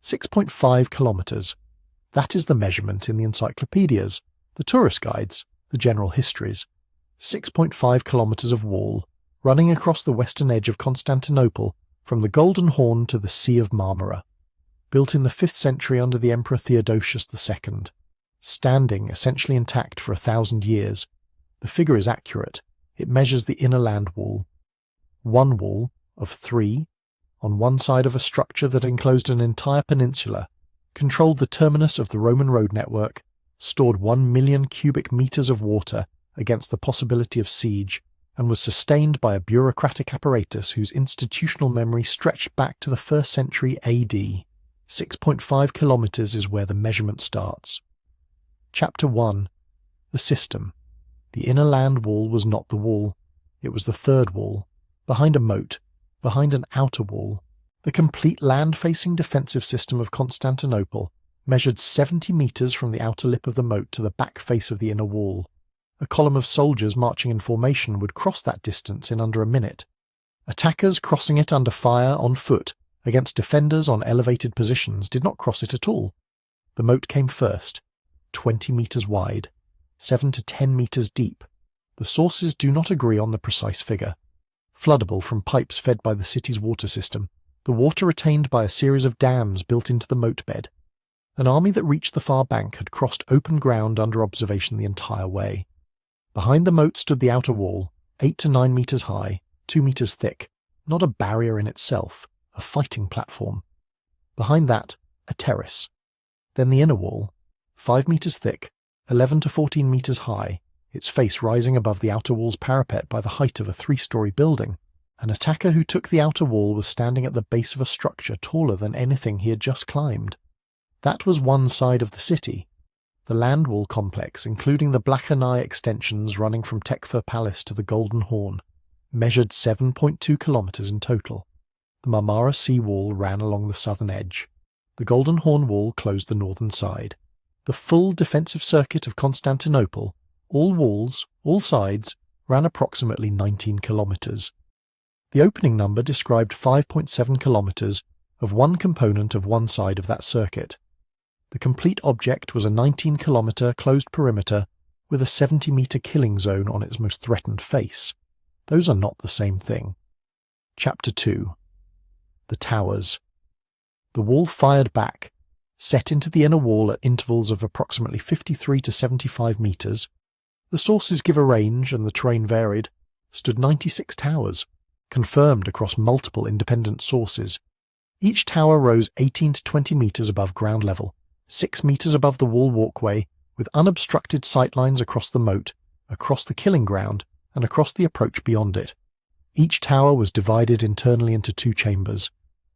6.5 kilometres. That is the measurement in the encyclopedias, the tourist guides, the general histories. 6.5 kilometres of wall, running across the western edge of Constantinople from the Golden Horn to the Sea of Marmara. Built in the 5th century under the Emperor Theodosius II. Standing essentially intact for 1,000 years. The figure is accurate. It measures the inner land wall. One wall, of 3, on one side of a structure that enclosed an entire peninsula, controlled the terminus of the Roman road network, stored 1 million cubic meters of water against the possibility of siege, and was sustained by a bureaucratic apparatus whose institutional memory stretched back to the 1st century AD. 6.5 kilometres is where the measurement starts. Chapter 1. The system. The inner land wall was not the wall. It was the third wall, behind a moat, behind an outer wall. The complete land-facing defensive system of Constantinople measured 70 metres from the outer lip of the moat to the back face of the inner wall. A column of soldiers marching in formation would cross that distance in under a minute. Attackers crossing it under fire on foot against defenders on elevated positions did not cross it at all. The moat came first, 20 metres wide, 7 to 10 metres deep. The sources do not agree on the precise figure. Floodable from pipes fed by the city's water system, the water retained by a series of dams built into the moat bed. An army that reached the far bank had crossed open ground under observation the entire way. Behind the moat stood the outer wall, 8 to 9 metres high, 2 metres thick, not a barrier in itself, a fighting platform. Behind that, a terrace. Then the inner wall, 5 metres thick, 11 to 14 metres high, its face rising above the outer wall's parapet by the height of a 3-storey building. An attacker who took the outer wall was standing at the base of a structure taller than anything he had just climbed. That was one side of the city. The land wall complex, including the Blachernai extensions running from Tekfur Palace to the Golden Horn, measured 7.2 kilometres in total. The Marmara sea wall ran along the southern edge. The Golden Horn wall closed the northern side. The full defensive circuit of Constantinople, all walls, all sides, ran approximately 19 kilometres. The opening number described 5.7 kilometres of one component of one side of that circuit. The complete object was a 19-kilometre closed perimeter with a 70-metre killing zone on its most threatened face. Those are not the same thing. Chapter 2. The towers. The wall fired back, set into the inner wall at intervals of approximately 53 to 75 metres. The sources give a range and the terrain varied. Stood 96 towers, confirmed across multiple independent sources. Each tower rose 18 to 20 metres above ground level, 6 metres above the wall walkway, with unobstructed sightlines across the moat, across the killing ground, and across the approach beyond it. Each tower was divided internally into 2 chambers.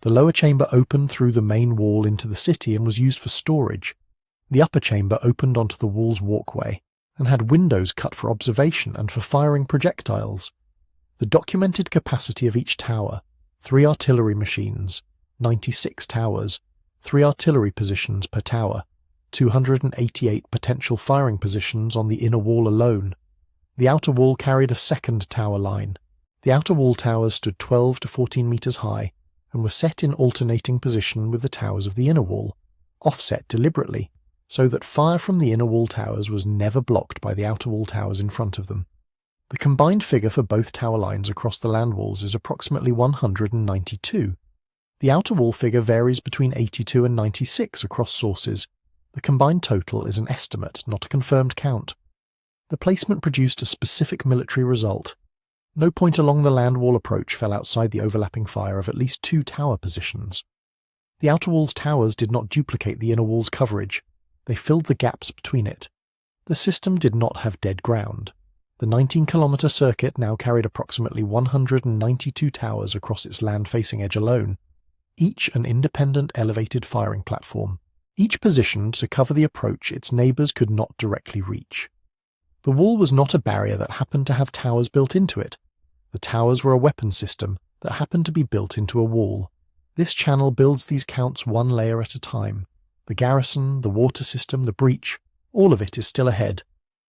The lower chamber opened through the main wall into the city and was used for storage. The upper chamber opened onto the wall's walkway, and had windows cut for observation and for firing projectiles. The documented capacity of each tower, 3 artillery machines, 96 towers, 3 artillery positions per tower, 288 potential firing positions on the inner wall alone. The outer wall carried a second tower line. The outer wall towers stood 12 to 14 metres high and were set in alternating position with the towers of the inner wall, offset deliberately, so that fire from the inner wall towers was never blocked by the outer wall towers in front of them. The combined figure for both tower lines across the land walls is approximately 192. The outer wall figure varies between 82 and 96 across sources. The combined total is an estimate, not a confirmed count. The placement produced a specific military result. No point along the land wall approach fell outside the overlapping fire of at least 2 tower positions. The outer wall's towers did not duplicate the inner wall's coverage. They filled the gaps between it. The system did not have dead ground. The 19-kilometre circuit now carried approximately 192 towers across its land-facing edge alone, each an independent elevated firing platform, each positioned to cover the approach its neighbours could not directly reach. The wall was not a barrier that happened to have towers built into it. The towers were a weapon system that happened to be built into a wall. This channel builds these counts one layer at a time. The garrison, the water system, the breach, all of it is still ahead.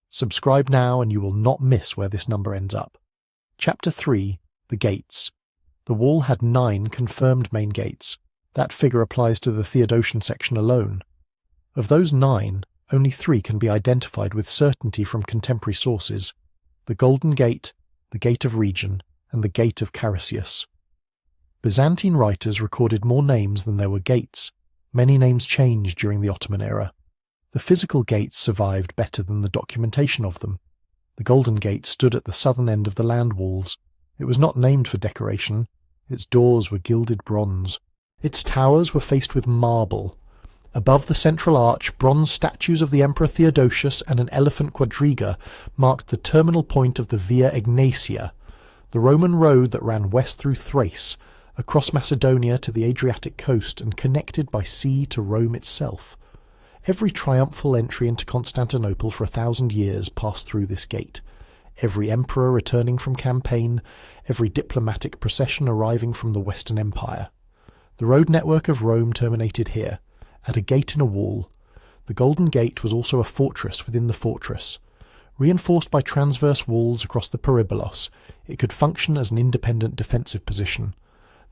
Subscribe now and you will not miss where this number ends up. Chapter 3. The gates. The wall had 9 confirmed main gates. That figure applies to the Theodosian section alone. Of those 9, only 3 can be identified with certainty from contemporary sources: the Golden Gate, the Gate of Region, and the Gate of Carisius. Byzantine writers recorded more names than there were gates. Many names changed during the Ottoman era. The physical gates survived better than the documentation of them. The Golden Gate stood at the southern end of the land walls. It was not named for decoration. Its doors were gilded bronze. Its towers were faced with marble. Above the central arch, bronze statues of the Emperor Theodosius and an elephant quadriga marked the terminal point of the Via Egnatia, the Roman road that ran west through Thrace, across Macedonia to the Adriatic coast and connected by sea to Rome itself. Every triumphal entry into Constantinople for 1,000 years passed through this gate. Every emperor returning from campaign, every diplomatic procession arriving from the Western Empire. The road network of Rome terminated here, at a gate in a wall. The Golden Gate was also a fortress within the fortress. Reinforced by transverse walls across the Peribolos, it could function as an independent defensive position.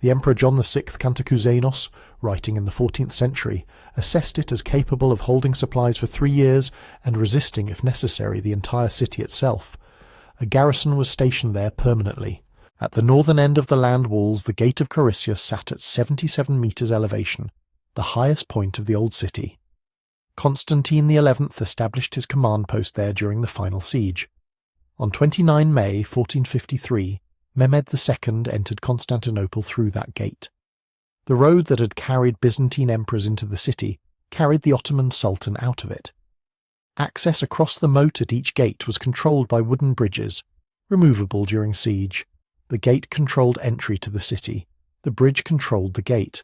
The Emperor John VI Cantacuzénos, writing in the 14th century, assessed it as capable of holding supplies for 3 years and resisting, if necessary, the entire city itself. A garrison was stationed there permanently. At the northern end of the land walls, the Gate of Carisius sat at 77 metres elevation, the highest point of the old city. Constantine XI established his command post there during the final siege. On 29 May 1453, Mehmed II entered Constantinople through that gate. The road that had carried Byzantine emperors into the city carried the Ottoman Sultan out of it. Access across the moat at each gate was controlled by wooden bridges, removable during siege. The gate controlled entry to the city. The bridge controlled the gate.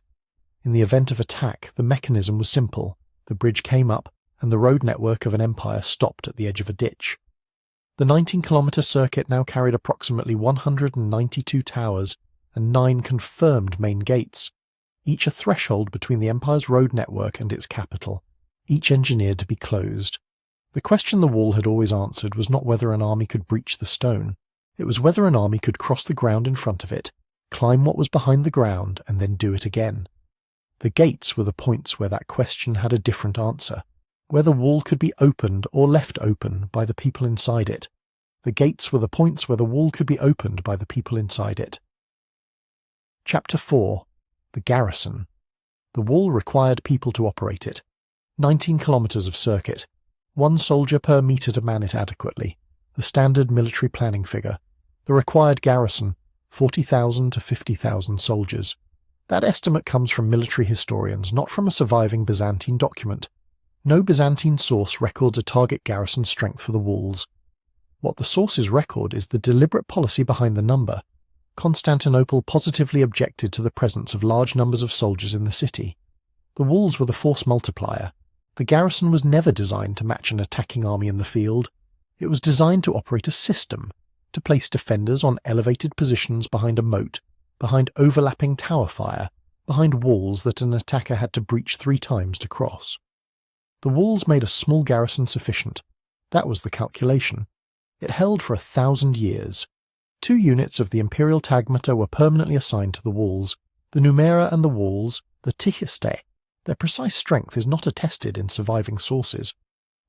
In the event of attack, the mechanism was simple. The bridge came up, and the road network of an empire stopped at the edge of a ditch. The 19-kilometre circuit now carried approximately 192 towers and 9 confirmed main gates, each a threshold between the empire's road network and its capital, each engineered to be closed. The question the wall had always answered was not whether an army could breach the stone. It was whether an army could cross the ground in front of it, climb what was behind the ground, and then do it again. The gates were the points where that question had a different answer, where the wall could be opened or left open by the people inside it. The gates were the points where the wall could be opened by the people inside it. Chapter 4. The Garrison. The wall required people to operate it. 19 kilometres of circuit. 1 soldier per metre to man it adequately. The standard military planning figure. The required garrison, 40,000 to 50,000 soldiers. That estimate comes from military historians, not from a surviving Byzantine document. No Byzantine source records a target garrison strength for the walls. What the sources record is the deliberate policy behind the number. Constantinople positively objected to the presence of large numbers of soldiers in the city. The walls were the force multiplier. The garrison was never designed to match an attacking army in the field. It was designed to operate a system, to place defenders on elevated positions behind a moat, behind overlapping tower fire, behind walls that an attacker had to breach 3 times to cross. The walls made a small garrison sufficient. That was the calculation. It held for 1,000 years. 2 units of the imperial tagmata were permanently assigned to the walls, the numera and the walls, the tichiste. Their precise strength is not attested in surviving sources.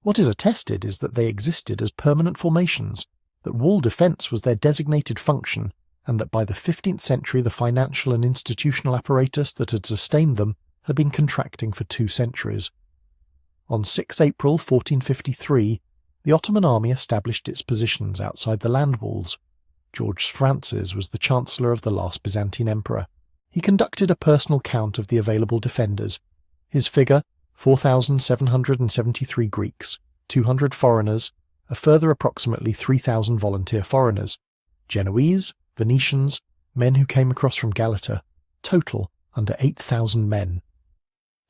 What is attested is that they existed as permanent formations, that wall defence was their designated function, and that by the 15th century the financial and institutional apparatus that had sustained them had been contracting for 2 centuries. On 6 April 1453, the Ottoman army established its positions outside the land walls. George Francis was the chancellor of the last Byzantine emperor. He conducted a personal count of the available defenders. His figure, 4,773 Greeks, 200 foreigners, a further approximately 3,000 volunteer foreigners, Genoese, Venetians, men who came across from Galata, total under 8,000 men.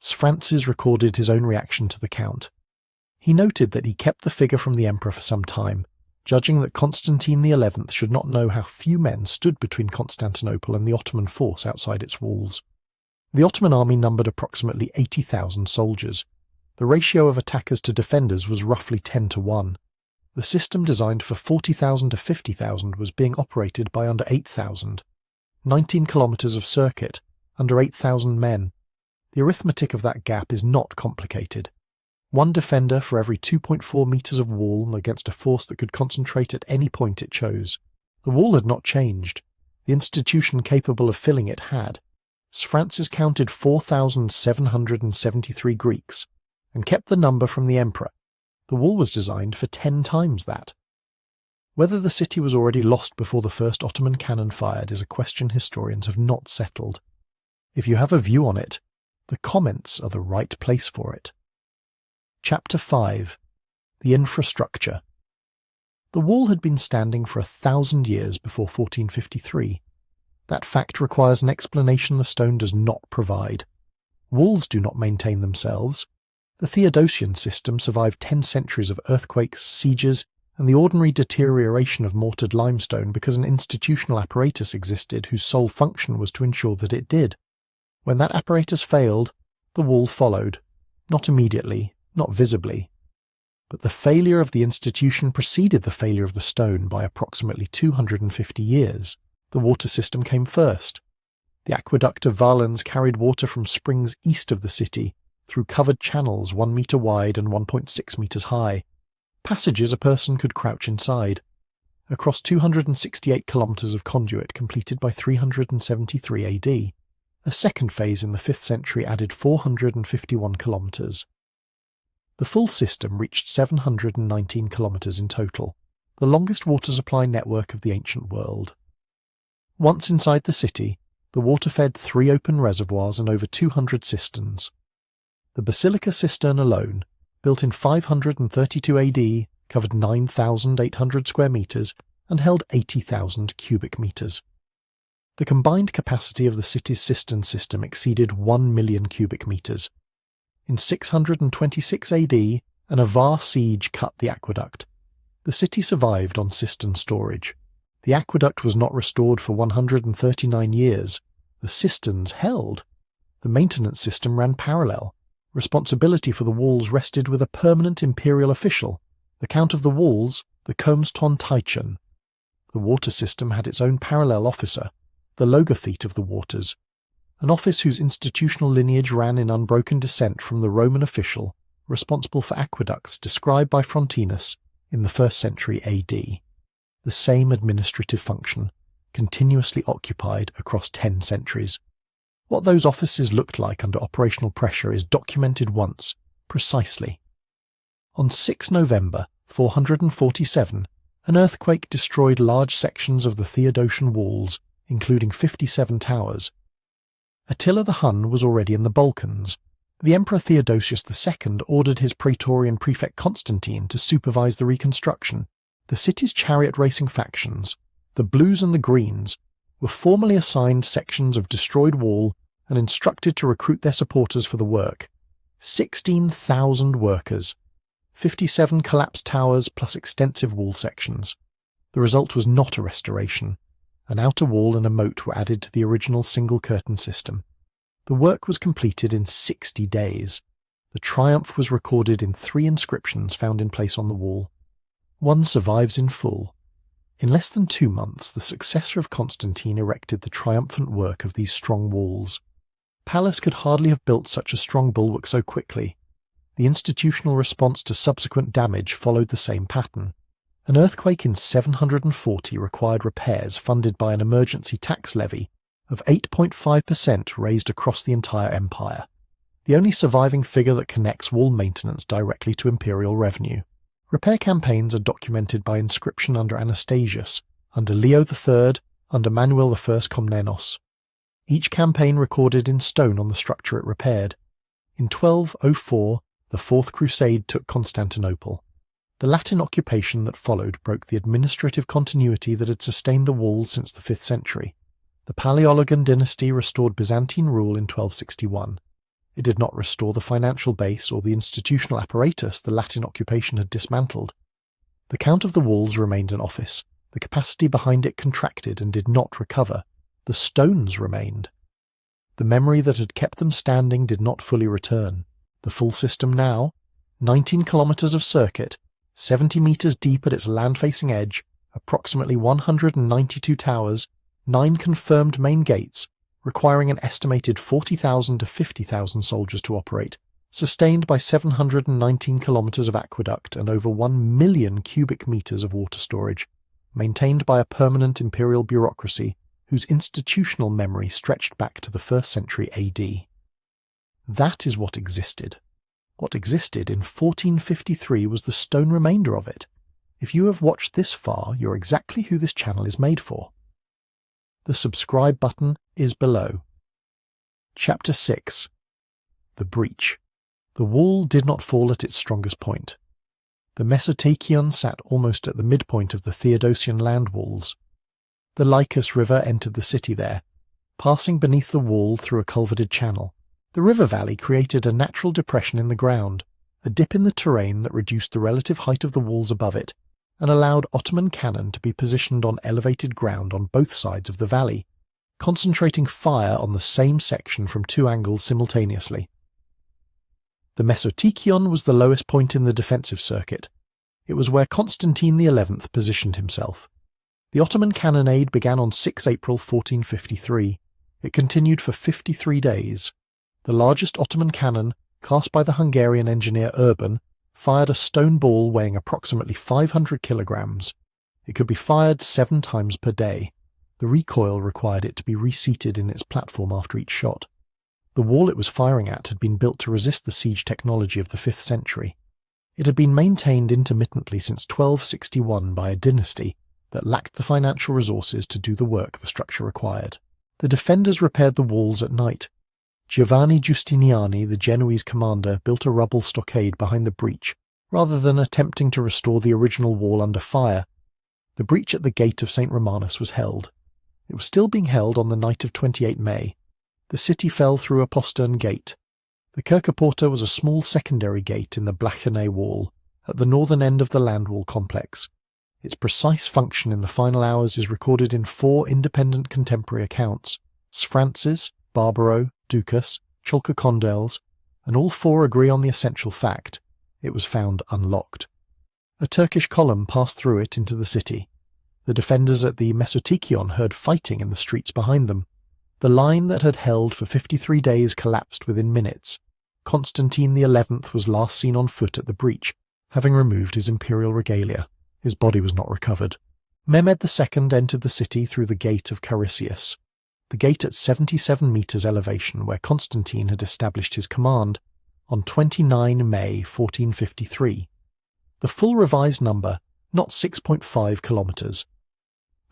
Francis recorded his own reaction to the count. He noted that he kept the figure from the emperor for some time, judging that Constantine XI should not know how few men stood between Constantinople and the Ottoman force outside its walls. The Ottoman army numbered approximately 80,000 soldiers. The ratio of attackers to defenders was roughly 10 to 1. The system designed for 40,000 to 50,000 was being operated by under 8,000. 19 kilometres of circuit, under 8,000 men. The arithmetic of that gap is not complicated. One defender for every 2.4 metres of wall against a force that could concentrate at any point it chose. The wall had not changed. The institution capable of filling it had. Francis counted 4,773 Greeks, and kept the number from the emperor. The wall was designed for 10 times that. Whether the city was already lost before the first Ottoman cannon fired is a question historians have not settled. If you have a view on it, the comments are the right place for it. Chapter 5. The Infrastructure. The wall had been standing for 1,000 years before 1453. That fact requires an explanation the stone does not provide. Walls do not maintain themselves. The Theodosian system survived 10 centuries of earthquakes, sieges, and the ordinary deterioration of mortared limestone because an institutional apparatus existed whose sole function was to ensure that it did. When that apparatus failed, the wall followed, not immediately, not visibly. But the failure of the institution preceded the failure of the stone by approximately 250 years. The water system came first. The aqueduct of Valens carried water from springs east of the city, through covered channels 1 metre wide and 1.6 metres high. Passages a person could crouch inside. Across 268 kilometres of conduit completed by 373 AD. A second phase in the 5th century added 451 kilometres. The full system reached 719 kilometres in total, the longest water supply network of the ancient world. Once inside the city, the water fed 3 open reservoirs and over 200 cisterns. The Basilica cistern alone, built in 532 AD, covered 9,800 square metres and held 80,000 cubic metres. The combined capacity of the city's cistern system exceeded 1 million cubic metres. In 626 AD, an Avar siege cut the aqueduct. The city survived on cistern storage. The aqueduct was not restored for 139 years. The cisterns held. The maintenance system ran parallel. Responsibility for the walls rested with a permanent imperial official, the Count of the Walls, the Constantinople. The water system had its own parallel officer, the logothete of the waters, an office whose institutional lineage ran in unbroken descent from the Roman official responsible for aqueducts described by Frontinus in the 1st century AD. The same administrative function, continuously occupied across 10 centuries. What those offices looked like under operational pressure is documented once, precisely. On 6 November 447, an earthquake destroyed large sections of the Theodosian Walls, including 57 towers. Attila the Hun was already in the Balkans. The Emperor Theodosius II ordered his praetorian prefect Constantine to supervise the reconstruction. The city's chariot racing factions, the Blues and the Greens, were formally assigned sections of destroyed wall and instructed to recruit their supporters for the work. 16,000 workers, 57 collapsed towers plus extensive wall sections. The result was not a restoration. An outer wall and a moat were added to the original single-curtain system. The work was completed in 60 days. The triumph was recorded in 3 inscriptions found in place on the wall. One survives in full. In less than 2 months, the successor of Constantine erected the triumphant work of these strong walls. Pallas could hardly have built such a strong bulwark so quickly. The institutional response to subsequent damage followed the same pattern. An earthquake in 740 required repairs funded by an emergency tax levy of 8.5% raised across the entire empire, the only surviving figure that connects wall maintenance directly to imperial revenue. Repair campaigns are documented by inscription under Anastasius, under Leo III, under Manuel I Komnenos. Each campaign recorded in stone on the structure it repaired. In 1204, the Fourth Crusade took Constantinople. The Latin occupation that followed broke the administrative continuity that had sustained the walls since the 5th century. The Palaeologan dynasty restored Byzantine rule in 1261. It did not restore the financial base or the institutional apparatus the Latin occupation had dismantled. The Count of the Walls remained an office. The capacity behind it contracted and did not recover. The stones remained. The memory that had kept them standing did not fully return. The full system now, 19 kilometres of circuit, 70 metres deep at its land-facing edge, approximately 192 towers, 9 confirmed main gates, requiring an estimated 40,000 to 50,000 soldiers to operate, sustained by 719 kilometres of aqueduct and over 1 million cubic metres of water storage, maintained by a permanent imperial bureaucracy whose institutional memory stretched back to the 1st century AD. That is what existed. What existed in 1453 was the stone remainder of it. If you have watched this far, you're exactly who this channel is made for. The subscribe button is below. Chapter 6. The Breach. The wall did not fall at its strongest point. The Mesoteichion sat almost at the midpoint of the Theodosian land walls. The Lycus River entered the city there, passing beneath the wall through a culverted channel. The river valley created a natural depression in the ground, a dip in the terrain that reduced the relative height of the walls above it, and allowed Ottoman cannon to be positioned on elevated ground on both sides of the valley, concentrating fire on the same section from 2 angles simultaneously. The Mesoteichion was the lowest point in the defensive circuit. It was where Constantine XI positioned himself. The Ottoman cannonade began on 6 April 1453. It continued for 53 days. The largest Ottoman cannon, cast by the Hungarian engineer Urban, fired a stone ball weighing approximately 500 kilograms. It could be fired 7 times per day. The recoil required it to be reseated in its platform after each shot. The wall it was firing at had been built to resist the siege technology of the 5th century. It had been maintained intermittently since 1261 by a dynasty that lacked the financial resources to do the work the structure required. The defenders repaired the walls at night. Giovanni Giustiniani, the Genoese commander, built a rubble stockade behind the breach, rather than attempting to restore the original wall under fire. The breach at the gate of St. Romanus was held. It was still being held on the night of 28 May. The city fell through a postern gate. The Kerkerporta was a small secondary gate in the Blachernay wall, at the northern end of the land wall complex. Its precise function in the final hours is recorded in 4 independent contemporary accounts: Sfrantz's, Barbaro, Ducas, Chalcocondel's, and all 4 agree on the essential fact: it was found unlocked. A Turkish column passed through it into the city. The defenders at the Mesoteichion heard fighting in the streets behind them. The line that had held for 53 days collapsed within minutes. Constantine XI was last seen on foot at the breach, having removed his imperial regalia. His body was not recovered. Mehmed II entered the city through the gate of Carisius, the gate at 77 metres elevation where Constantine had established his command, on 29 May 1453. The full revised number, not 6.5 kilometres.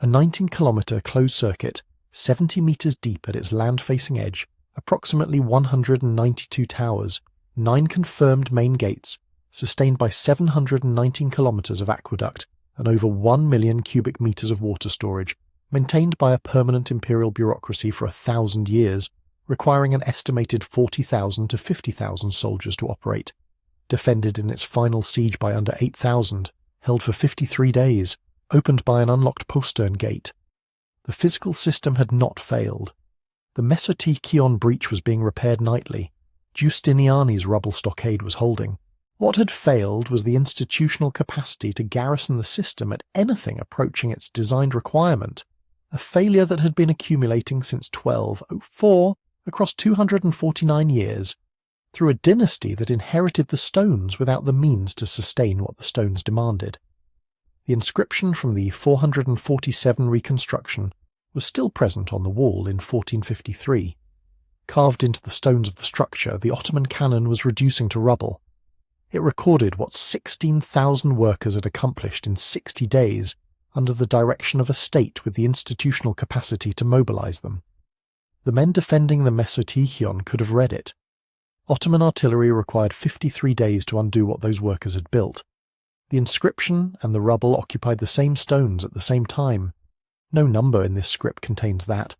A 19-kilometre closed circuit, 70 metres deep at its land-facing edge, approximately 192 towers, 9 confirmed main gates, sustained by 719 kilometres of aqueduct and over 1 million cubic metres of water storage, maintained by a permanent imperial bureaucracy for 1,000 years, requiring an estimated 40,000 to 50,000 soldiers to operate, defended in its final siege by under 8,000, held for 53 days, opened by an unlocked postern gate. The physical system had not failed. The Mesoteichion breach was being repaired nightly. Giustiniani's rubble stockade was holding. What had failed was the institutional capacity to garrison the system at anything approaching its designed requirement, a failure that had been accumulating since 1204 across 249 years, through a dynasty that inherited the stones without the means to sustain what the stones demanded. The inscription from the 447 reconstruction was still present on the wall in 1453. Carved into the stones of the structure, the Ottoman cannon was reducing to rubble. It recorded what 16,000 workers had accomplished in 60 days under the direction of a state with the institutional capacity to mobilize them. The men defending the Mesoteichion could have read it. Ottoman artillery required 53 days to undo what those workers had built. The inscription and the rubble occupied the same stones at the same time. No number in this script contains that.